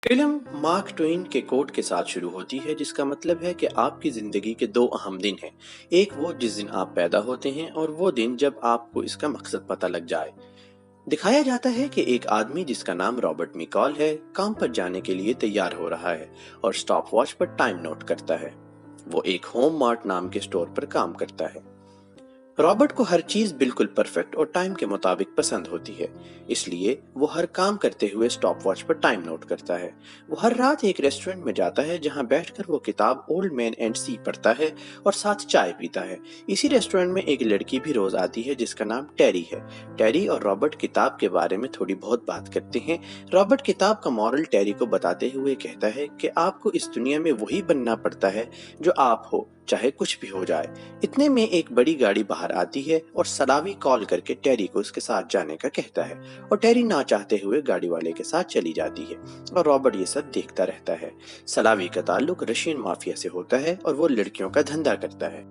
Film mark Twain के coat के साथ शुरू होती है जिसका मतलब है कि आपकी जिंदगी के दो अहम दिन हैं। एक वो जिस दिन आप पैदा होते हैं और वो दिन जब आपको इसका मकसद पता लग जाए। दिखाया जाता है कि एक आदमी जिसका नाम रॉबर्ट मिकॉल है काम पर जाने के लिए तैयार हो रहा है और स्टॉप वॉच पर टाइम नोट करता है। वो एक होम मार्ट नाम के स्टोर पर काम करता है। रॉबर्ट को हर चीज बिल्कुल परफेक्ट और टाइम के मुताबिक पसंद होती है, इसलिए वो हर काम करते हुए स्टॉप वॉच पर टाइम नोट करता है। वो हर रात एक रेस्टोरेंट में जाता है जहां बैठकर वो किताब ओल्ड मैन एंड सी पढ़ता है और साथ चाय पीता है। इसी रेस्टोरेंट में एक लड़की भी रोज आती है जिसका नाम टेरी है। टेरी और रॉबर्ट किताब के बारे में थोड़ी बहुत बात करते हैं। रॉबर्ट किताब का मॉरल टेरी को बताते हुए कहता है कि आपको इस दुनिया में वही बनना पड़ता है जो आप हो, चाहे कुछ भी हो जाए। इतने में एक बड़ी गाड़ी बाहर आती है और सलावी कॉल करके टेरी को उसके साथ जाने का कहता है और टेरी ना चाहते हुए गाड़ी वाले के साथ चली जाती है और रॉबर्ट ये सब देखता रहता है। सलावी का ताल्लुक रशियन माफिया से होता है और वो लड़कियों का धंधा करता है।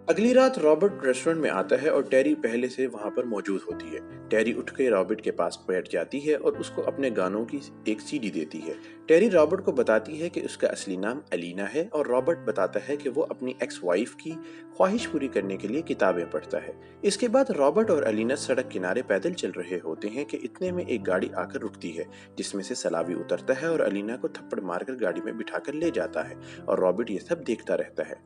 अगली रात रॉबर्ट रेस्टोरेंट में आता है और टेरी पहले से वहां पर मौजूद होती है। टेरी उठ के रॉबर्ट के पास बैठ जाती है और उसको अपने गानों की एक सीडी देती है। टेरी रॉबर्ट को बताती है कि उसका असली नाम अलीना है और रॉबर्ट बताता है कि वो अपनी एक्स वाइफ की ख्वाहिश पूरी करने के लिए किताबें पढ़ता है। इसके बाद रॉबर्ट और अलीना सड़क किनारे पैदल चल रहे होते हैं कि इतने में एक गाड़ी आकर रुकती है जिसमें से सलावी उतरता है और अलीना को थप्पड़ मारकर गाड़ी में बिठाकर ले जाता है और रॉबर्ट ये सब देखता रहता है।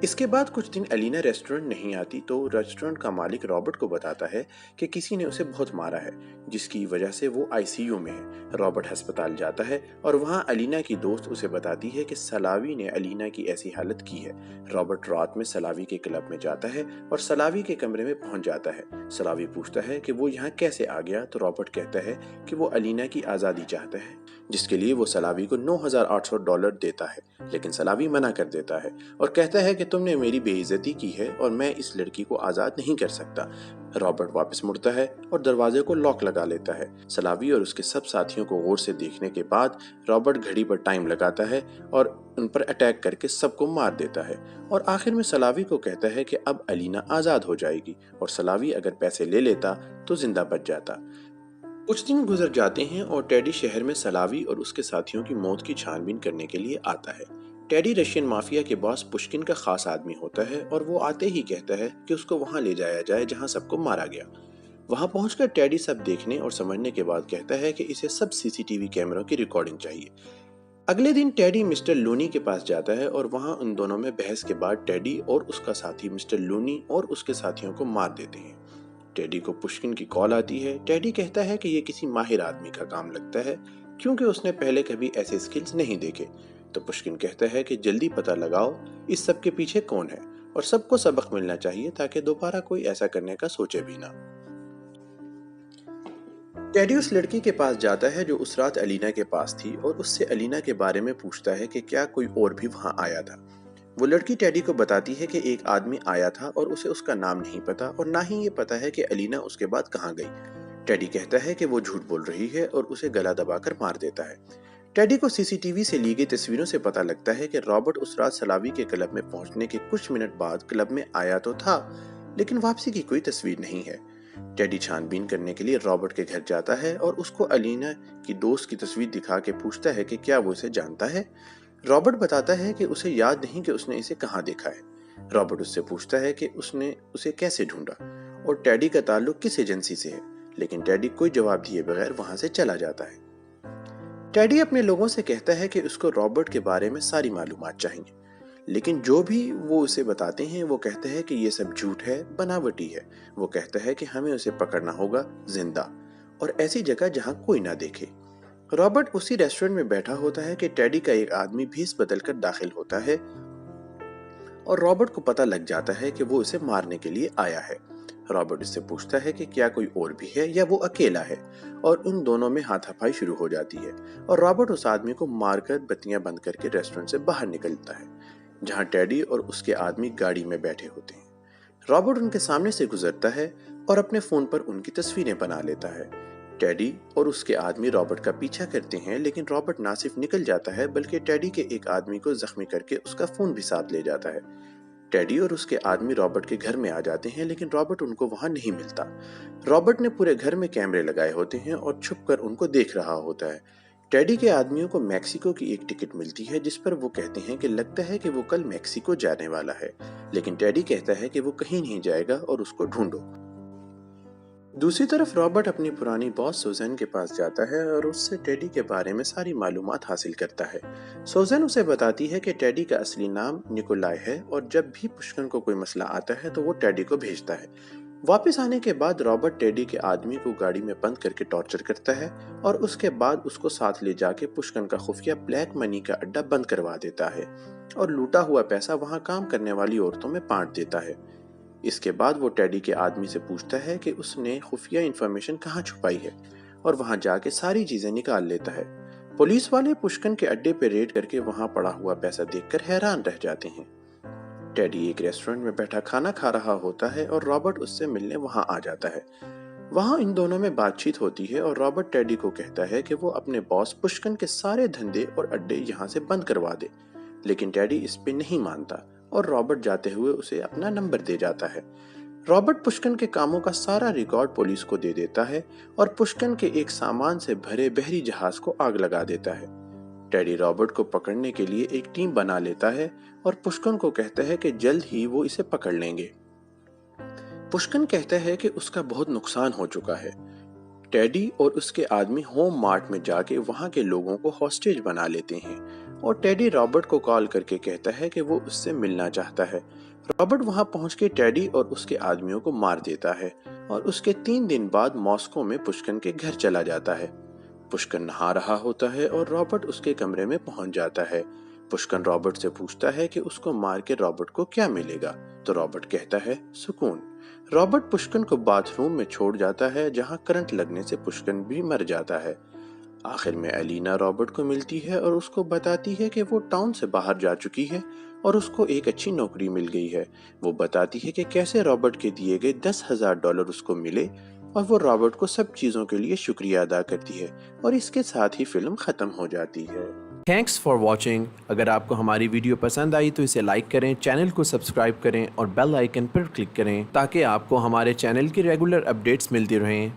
इसके बाद कुछ दिन अलीना रेस्टोरेंट नहीं आती तो रेस्टोरेंट का मालिक रॉबर्ट को बताता है कि किसी ने उसे बहुत मारा है जिसकी वजह से वो आईसीयू में है। रॉबर्ट अस्पताल जाता है और वहाँ अलीना की दोस्त उसे बताती है कि सलावी ने अलीना की ऐसी हालत की है। रॉबर्ट रात में सलावी के क्लब में जाता है और सलावी के कमरे में पहुंच जाता है। सलावी पूछता है कि वो यहाँ कैसे आ गया तो रॉबर्ट कहता है कि वो अलीना की आज़ादी चाहता है जिसके लिए वो सलावी को $9,800 देता है, लेकिन सलावी मना कर देता है और कहता है कि तुमने मेरी बेइज्जती की है और मैं इस लड़की को आज़ाद नहीं कर सकता। रॉबर्ट वापस मुड़ता है और दरवाजे को लॉक लगा लेता है। सलावी और उसके सब साथियों को गौर से देखने के बाद रॉबर्ट घड़ी पर टाइम लगाता है और उन पर अटैक करके सबको मार देता है और आखिर में सलावी को कहता है कि अब अलीना आज़ाद हो जाएगी और सलावी अगर पैसे ले लेता तो जिंदा बच जाता। कुछ दिन गुजर जाते हैं और टेडी शहर में सलावी और उसके साथियों की मौत की छानबीन करने के लिए आता है। टेडी रशियन माफिया के बॉस पुश्किन का खास आदमी होता है और वो आते ही कहता है कि उसको वहां ले जाया जाए जहां सबको मारा गया। वहां पहुंचकर टेडी सब देखने और समझने के बाद कहता है कि इसे सब सीसीटीवी कैमरों की रिकॉर्डिंग चाहिए। अगले दिन टेडी मिस्टर लूनी के पास जाता है और वहां उन दोनों में बहस के बाद टेडी और उसका साथी मिस्टर लूनी और उसके साथियों को मार देते हैं। टेडी को पुश्किन की कॉल आती है। टेडी कहता है कि ये किसी माहिर आदमी का काम लगता है क्योंकि उसने पहले कभी ऐसे स्किल्स नहीं देखे। तो पुश्किन कहता है कि जल्दी पता लगाओ इस सब के पीछे कौन है और सबको सबक मिलना चाहिए ताकि दोबारा कोई ऐसा करने का सोचे भी ना। टेडी उस लड़की के पास जाता है जो उस रात अलीना के पास थी और उससे अलीना के बारे में पूछता है कि क्या कोई और भी वहां आया था। वो लड़की टेडी को बताती है कि एक आदमी आया था और उसे उसका नाम नहीं पता और ना ही ये पता है कि अलीना उसके बाद कहाँ गई। टेडी कहता है कि वो झूठ बोल रही है और उसे गला दबाकर मार देता है। टेडी को सीसीटीवी से ली गई तस्वीरों से पता लगता है कि रॉबर्ट उस रात सलावी के क्लब में पहुंचने के कुछ मिनट बाद क्लब में आया तो था, लेकिन वापसी की कोई तस्वीर नहीं है। टेडी छानबीन करने के लिए रॉबर्ट के घर जाता है और उसको अलीना की दोस्त की तस्वीर दिखा के पूछता है कि क्या वो इसे जानता है। रॉबर्ट बताता है कि उसे याद नहीं कि उसने इसे कहाँ देखा है। रॉबर्ट उससे पूछता है कि उसने उसे कैसे ढूंढा और टेडी का ताल्लुक किस एजेंसी से है, लेकिन टेडी कोई जवाब दिए बगैर वहां से चला जाता है। टेडी अपने लोगों से कहता है कि उसको रॉबर्ट के बारे में सारी मालूमात चाहिए, लेकिन जो भी वो उसे बताते हैं वो कहते हैं कि ये सब झूठ है, बनावटी है। वो कहता है कि हमें उसे पकड़ना होगा जिंदा और ऐसी जगह जहां कोई ना देखे। रॉबर्ट उसी रेस्टोरेंट में बैठा होता है कि टेडी का एक आदमी भेस बदलकर दाखिल होता है और रॉबर्ट को पता लग जाता है कि वो उसे मारने के लिए आया है। रॉबर्ट उससे पूछता है कि क्या कोई और भी है या वो अकेला है और उन दोनों में हाथापाई शुरू हो जाती है और रॉबर्ट उस आदमी को मारकर बत्तियां बंद करके रेस्टोरेंट से बाहर निकलता है जहां टेडी और उसके आदमी गाड़ी में बैठे होते हैं। रॉबर्ट उनके सामने से गुजरता है और अपने फोन पर उनकी तस्वीरें बना लेता है। टेडी और उसके आदमी रॉबर्ट का पीछा करते हैं, लेकिन रॉबर्ट ना सिर्फ निकल जाता है बल्कि टेडी के एक आदमी को जख्मी करके उसका फोन भी साथ ले जाता है। टेडी और उसके आदमी रॉबर्ट के घर में आ जाते हैं, लेकिन रॉबर्ट उनको वहां नहीं मिलता। रॉबर्ट ने पूरे घर में कैमरे लगाए होते हैं और छुपकर उनको देख रहा होता है। ٹیڈی کے آدمیوں کو میکسیکو کی ایک ٹکٹ ملتی ہے جس پر وہ کہتے ہیں کہ لگتا ہے کہ وہ کل میکسیکو جانے والا ہے، لیکن ٹیڈی کہتا ہے کہ وہ کہیں نہیں جائے گا اور اس کو ڈھونڈو۔ دوسری طرف رابرٹ اپنی پرانی باس سوزین کے پاس جاتا ہے اور اس سے ٹیڈی کے بارے میں ساری معلومات حاصل کرتا ہے۔ سوزین اسے بتاتی ہے کہ ٹیڈی کا اصلی نام نکولائے ہے اور جب بھی پشکن کو کوئی مسئلہ آتا ہے تو وہ ٹیڈی کو بھیجتا ہے۔ واپس آنے کے بعد رابرٹ ٹیڈی کے آدمی کو گاڑی میں بند کر کے ٹارچر کرتا ہے اور اس کے بعد اس کو ساتھ لے جا کے پشکن کا خفیہ بلیک منی کا اڈا بند کروا دیتا ہے اور لوٹا ہوا پیسہ وہاں کام کرنے والی عورتوں میں بانٹ دیتا ہے۔ اس کے بعد وہ ٹیڈی کے آدمی سے پوچھتا ہے کہ اس نے خفیہ انفارمیشن کہاں چھپائی ہے اور وہاں جا کے ساری چیزیں نکال لیتا ہے۔ پولیس والے پشکن کے اڈے پہ ریڈ کر کے وہاں پڑا ہوا پیسہ دیکھ کر حیران رہ جاتے ہیں۔ ٹیڈی ایک ریسٹورنٹ میں بیٹھا کھانا کھا رہا ہوتا ہے اور رابرٹ اس سے ملنے وہاں آ جاتا ہے۔ وہاں ان دونوں میں بات چیت ہوتی ہے اور رابرٹ ٹیڈی کو کہتا ہے کہ وہ اپنے باس پشکن کے سارے دھندے اور اڈے یہاں سے بند کروا دے، لیکن ٹیڈی اس پہ نہیں مانتا اور رابرٹ جاتے ہوئے اسے اپنا نمبر دے جاتا ہے۔ رابرٹ پشکن کے کاموں کا سارا ریکارڈ پولیس کو دے دیتا ہے اور پشکن کے ایک سامان سے بھرے بحری جہاز کو آگ لگا دیتا ہے۔ ٹیڈی رابرٹ کو پکڑنے کے لیے ایک ٹیم بنا لیتا ہے اور پشکن کو کہتا ہے کہ جلد ہی وہ اسے پکڑ لیں گے۔ پشکن کہتا ہے کہ اس کا بہت نقصان ہو چکا ہے۔ ٹیڈی اور اس کے آدمی ہوم مارٹ میں جا کے وہاں کے لوگوں کو ہاسٹیج بنا لیتے ہیں اور ٹیڈی رابرٹ کو کال کر کے کہتا ہے کہ وہ اس سے ملنا چاہتا ہے۔ رابرٹ وہاں پہنچ کے ٹیڈی اور اس کے آدمیوں کو مار دیتا ہے اور اس کے 3 دن بعد ماسکو میں پشکن کے گھر چلا جاتا ہے۔ پشکن نہا رہا ہوتا ہے اور رابرٹ اس کے کمرے میں پہنچ جاتا ہے۔ پشکن رابرٹ سے پوچھتا ہے کہ اس کو مار کے رابرٹ کو کیا ملے گا، تو رابرٹ کہتا ہے سکون۔ رابرٹ پشکن کو باتھ روم میں چھوڑ جاتا ہے جہاں کرنٹ لگنے سے پشکن بھی مر جاتا ہے۔ آخر میں الینا رابرٹ کو ملتی ہے اور اس کو بتاتی ہے کہ وہ ٹاؤن سے باہر جا چکی ہے اور اس کو ایک اچھی نوکری مل گئی ہے۔ وہ بتاتی ہے کہ کیسے رابرٹ کے دیے گئے $10,000 اس کو ملے اور وہ رابرٹ کو سب چیزوں کے لیے شکریہ ادا کرتی ہے اور اس کے ساتھ ہی فلم ختم ہو جاتی ہے۔ Thanks for watching. اگر آپ کو ہماری ویڈیو پسند آئی تو اسے لائک کریں، چینل کو سبسکرائب کریں اور بیل آئیکن پر کلک کریں تاکہ آپ کو ہمارے چینل کی ریگولر اپڈیٹس ملتی رہیں۔